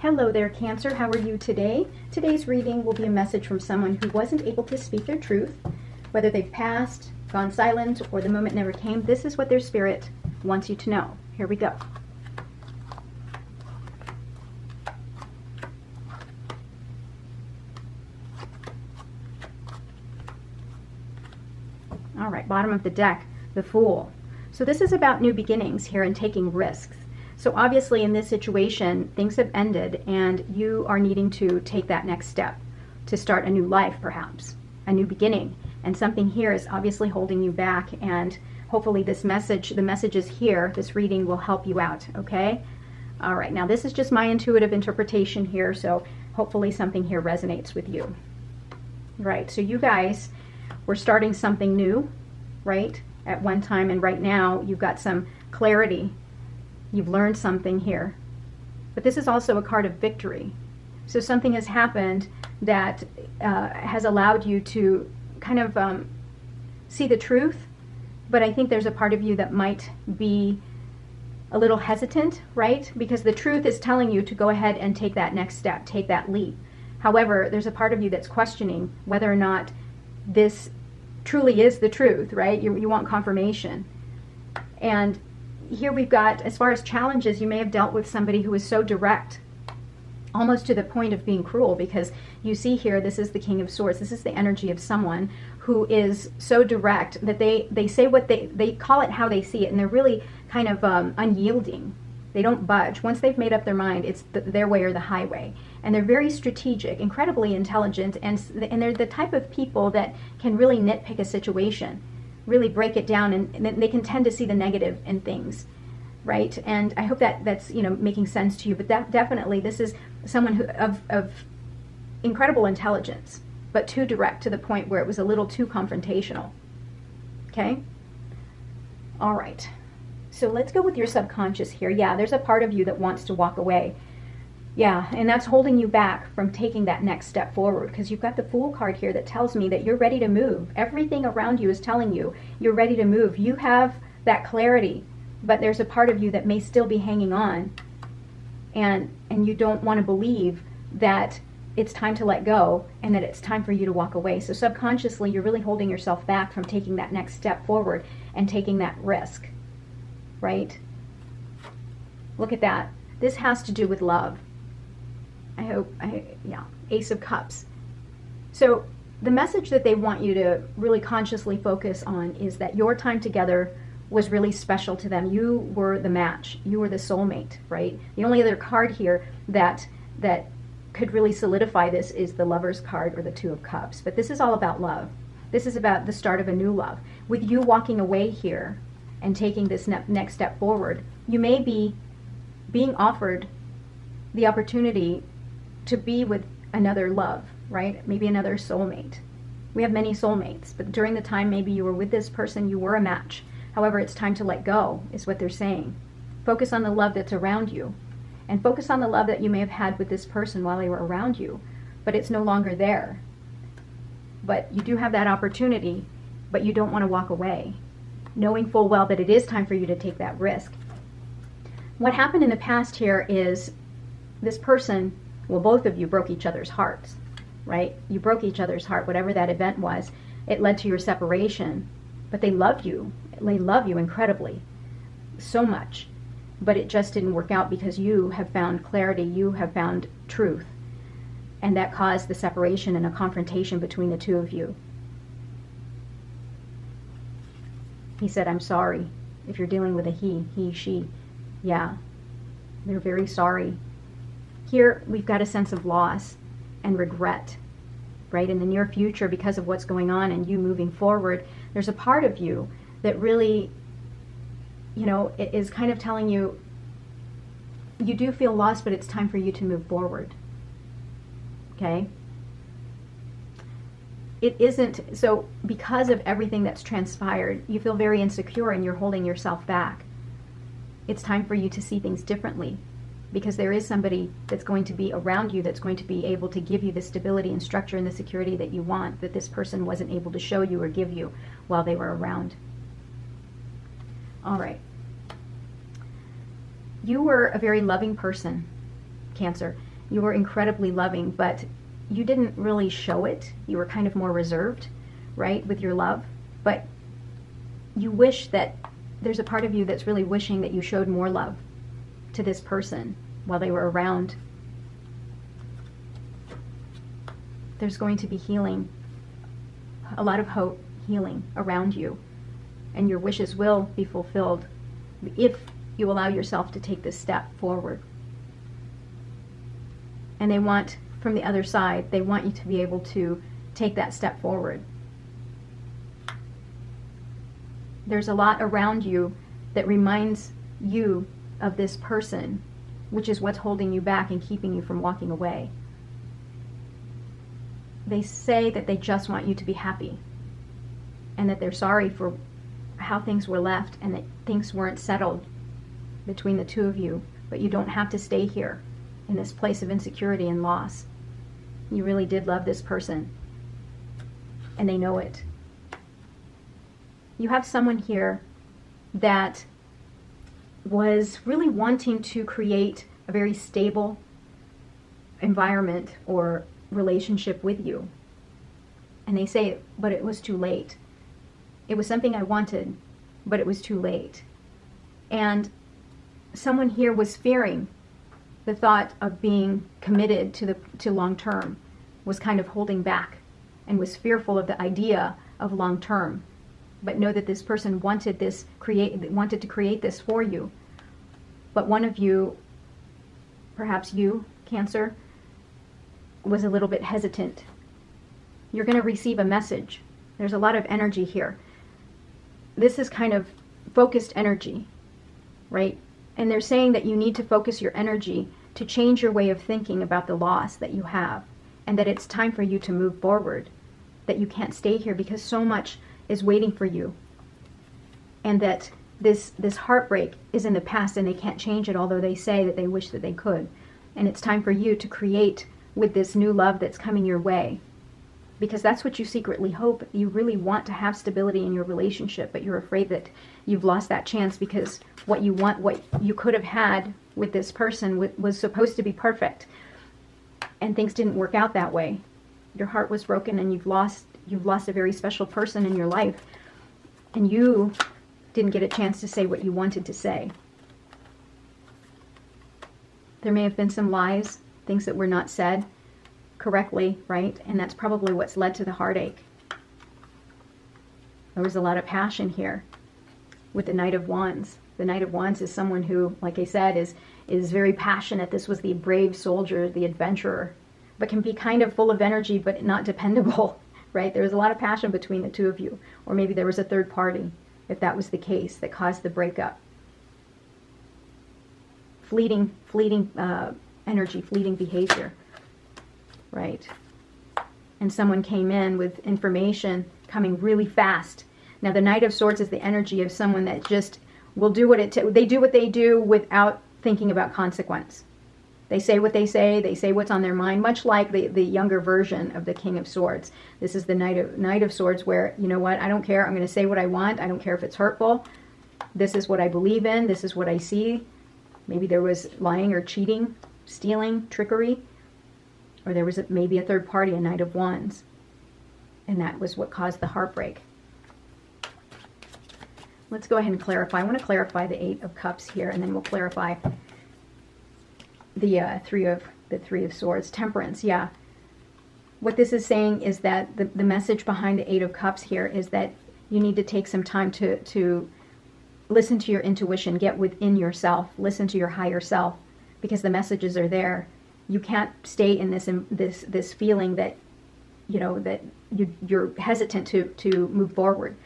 Hello there, Cancer. How are you today? Today's reading will be a message from someone who wasn't able to speak their truth, whether they've passed, gone silent, or the moment never came. This is what their spirit wants you to know. Here we go. All right, bottom of the deck, the Fool. So this is about new beginnings here and taking risks. So obviously in this situation, things have ended and you are needing to take that next step to start a new life, perhaps, a new beginning. And something here is obviously holding you back, and hopefully this message, the messages here, this reading will help you out, okay? All right, now this is just my intuitive interpretation here, so hopefully something here resonates with you. Right, so you guys were starting something new, right, at one time, and right now you've got some clarity. You've learned something here. But this is also a card of victory. So something has happened that has allowed you to kind of see the truth. But I think there's a part of you that might be a little hesitant, right? Because the truth is telling you to go ahead and take that next step, take that leap. However, there's a part of you that's questioning whether or not this truly is the truth, right? You want confirmation. And here we've got, as far as challenges, you may have dealt with somebody who is so direct, almost to the point of being cruel, because you see here, this is the King of Swords. This is the energy of someone who is so direct that they say what they call it how they see it, and they're really kind of unyielding. They don't budge. Once they've made up their mind, it's their way or the highway. And they're very strategic, incredibly intelligent, and they're the type of people that can really nitpick a situation, really break it down, and they can tend to see the negative in things, right? And I hope that that's making sense to you. But that definitely, this is someone who of incredible intelligence, but too direct to the point where it was a little too confrontational. Okay. All right. So let's go with your subconscious here. Yeah, there's a part of you that wants to walk away. Yeah, and that's holding you back from taking that next step forward, because you've got the Fool card here that tells me that you're ready to move. Everything around you is telling you you're ready to move. You have that clarity, but there's a part of you that may still be hanging on, and you don't want to believe that it's time to let go and that it's time for you to walk away. So subconsciously, you're really holding yourself back from taking that next step forward and taking that risk, right? Look at that. This has to do with love. Yeah, Ace of Cups. So the message that they want you to really consciously focus on is that your time together was really special to them. You were the match. You were the soulmate, right? The only other card here that could really solidify this is the Lover's card or the Two of Cups. But this is all about love. This is about the start of a new love. With you walking away here and taking this next step forward, you may be being offered the opportunity to be with another love, right? Maybe another soulmate. We have many soulmates, but during the time maybe you were with this person, you were a match. However, it's time to let go, is what they're saying. Focus on the love that's around you, and focus on the love that you may have had with this person while they were around you, but it's no longer there. But you do have that opportunity, but you don't want to walk away, knowing full well that it is time for you to take that risk. What happened in the past here is this person, well, both of you broke each other's hearts, right? You broke each other's heart, whatever that event was. It led to your separation, but they love you. They love you incredibly, so much. But it just didn't work out because you have found clarity, you have found truth, and that caused the separation and a confrontation between the two of you. He said, I'm sorry. If you're dealing with a he, she, yeah, they're very sorry. Here, we've got a sense of loss and regret, right? In the near future, because of what's going on and you moving forward, there's a part of you that really, it is kind of telling you, you do feel lost, but it's time for you to move forward, okay? It isn't, so because of everything that's transpired, you feel very insecure and you're holding yourself back. It's time for you to see things differently, because there is somebody that's going to be around you that's going to be able to give you the stability and structure and the security that you want, that this person wasn't able to show you or give you while they were around. All right. You were a very loving person, Cancer. You were incredibly loving, but you didn't really show it. You were kind of more reserved, right, with your love. But you wish that, there's a part of you that's really wishing that you showed more love to this person while they were around. There's going to be healing, a lot of hope, healing around you. And your wishes will be fulfilled if you allow yourself to take this step forward. And they want, from the other side, they want you to be able to take that step forward. There's a lot around you that reminds you of this person, which is what's holding you back and keeping you from walking away. They say that they just want you to be happy, and that they're sorry for how things were left, and that things weren't settled between the two of you, but you don't have to stay here in this place of insecurity and loss. You really did love this person, and they know it. You have someone here that was really wanting to create a very stable environment or relationship with you. And they say, but it was too late. It was something I wanted, but it was too late. And someone here was fearing the thought of being committed to long term, was kind of holding back and was fearful of the idea of long term. But know that this person wanted to create this for you. But one of you, perhaps you, Cancer, was a little bit hesitant. You're going to receive a message. There's a lot of energy here. This is kind of focused energy, right? And they're saying that you need to focus your energy to change your way of thinking about the loss that you have, and that it's time for you to move forward, that you can't stay here because so much is waiting for you, and that this heartbreak is in the past and they can't change it, although they say that they wish that they could. And it's time for you to create with this new love that's coming your way, because that's what you secretly hope. You really want to have stability in your relationship, but you're afraid that you've lost that chance because what you want, what you could have had with this person was supposed to be perfect, and things didn't work out that way. Your heart was broken, and you've lost a very special person in your life, and you didn't get a chance to say what you wanted to say. There may have been some lies, things that were not said correctly, right? And that's probably what's led to the heartache. There was a lot of passion here with the Knight of Wands. The Knight of Wands is someone who, like I said, is very passionate. This was the brave soldier, the adventurer, but can be kind of full of energy but not dependable, right? There was a lot of passion between the two of you. Or maybe there was a third party, if that was the case, that caused the breakup. Fleeting energy, fleeting behavior, right? And someone came in with information coming really fast. Now, the Knight of Swords is the energy of someone that just will do they do what they do without thinking about consequence. They say what they say what's on their mind, much like the younger version of the King of Swords. This is the Knight of Swords where, you know what, I don't care, I'm going to say what I want, I don't care if it's hurtful. This is what I believe in, this is what I see. Maybe there was lying or cheating, stealing, trickery, or there was maybe a third party, a Knight of Wands, and that was what caused the heartbreak. Let's go ahead and clarify. I want to clarify the Eight of Cups here, and then we'll clarify the Three of Swords. Temperance, yeah. What this is saying is that the message behind the Eight of Cups here is that you need to take some time to listen to your intuition, get within yourself, listen to your higher self, because the messages are there. You can't stay in this feeling that, you know, that you're hesitant to move forward,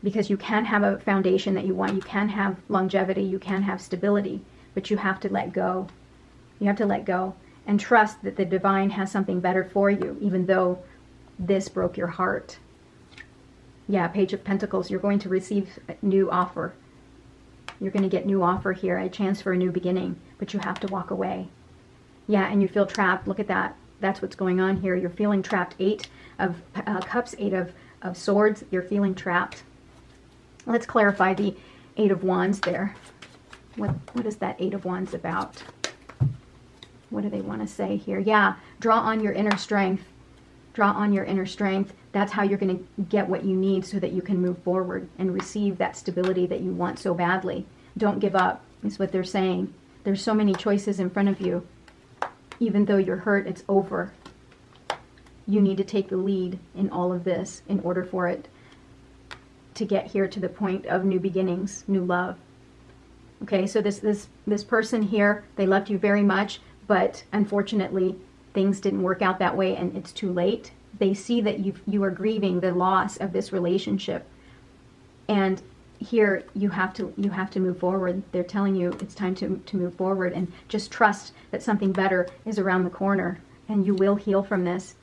because you can have a foundation that you want, you can have longevity, you can have stability, but you have to let go. You have to let go and trust that the divine has something better for you, even though this broke your heart. Yeah, Page of Pentacles, you're going to receive a new offer. You're going to get new offer here, a chance for a new beginning, but you have to walk away. Yeah, and you feel trapped. Look at that. That's what's going on here. You're feeling trapped. Eight of Cups, Eight of Swords. You're feeling trapped. Let's clarify the Eight of Wands there. What is that Eight of Wands about? What do they want to say here? Yeah, draw on your inner strength. Draw on your inner strength. That's how you're going to get what you need so that you can move forward and receive that stability that you want so badly. Don't give up, is what they're saying. There's so many choices in front of you. Even though you're hurt, it's over. You need to take the lead in all of this in order for it to get here to the point of new beginnings, new love. Okay, so this person here, they loved you very much, but unfortunately things didn't work out that way and it's too late. They see that you are grieving the loss of this relationship, and here you have to move forward. They're telling you it's time to move forward, and just trust that something better is around the corner and you will heal from this,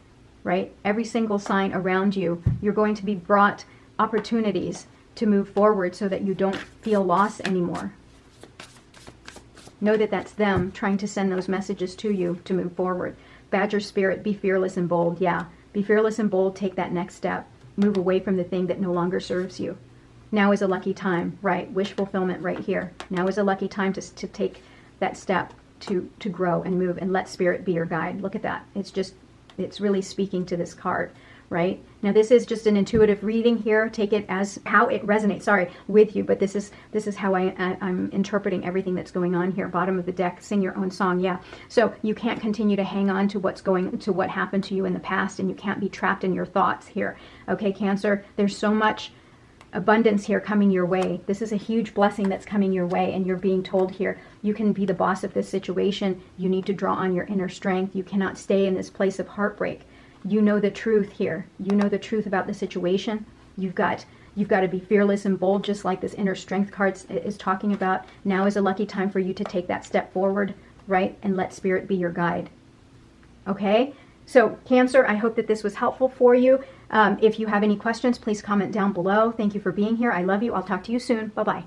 right? Every single sign around you, you're going to be brought opportunities to move forward so that you don't feel loss anymore. Know that that's them trying to send those messages to you to move forward. Badger spirit, be fearless and bold. Yeah, be fearless and bold. Take that next step. Move away from the thing that no longer serves you. Now is a lucky time, right? Wish fulfillment right here. Now is a lucky time to take that step to grow and move, and let spirit be your guide. Look at that. It's really speaking to this card, right? Now this is just an intuitive reading here. Take it as how it resonates, with you, but this is how I'm interpreting everything that's going on here. Bottom of the deck, sing your own song. Yeah. So you can't continue to hang on to what happened to you in the past, and you can't be trapped in your thoughts here. Okay, Cancer, there's so much abundance here coming your way. This is a huge blessing that's coming your way, and you're being told here you can be the boss of this situation. You need to draw on your inner strength. You cannot stay in this place of heartbreak. You know the truth here. You know the truth about the situation. You've got to be fearless and bold, just like this inner strength card is talking about. Now is a lucky time for you to take that step forward, right? And let spirit be your guide. Okay? So Cancer, I hope that this was helpful for you. If you have any questions, please comment down below. Thank you for being here. I love you. I'll talk to you soon. Bye-bye.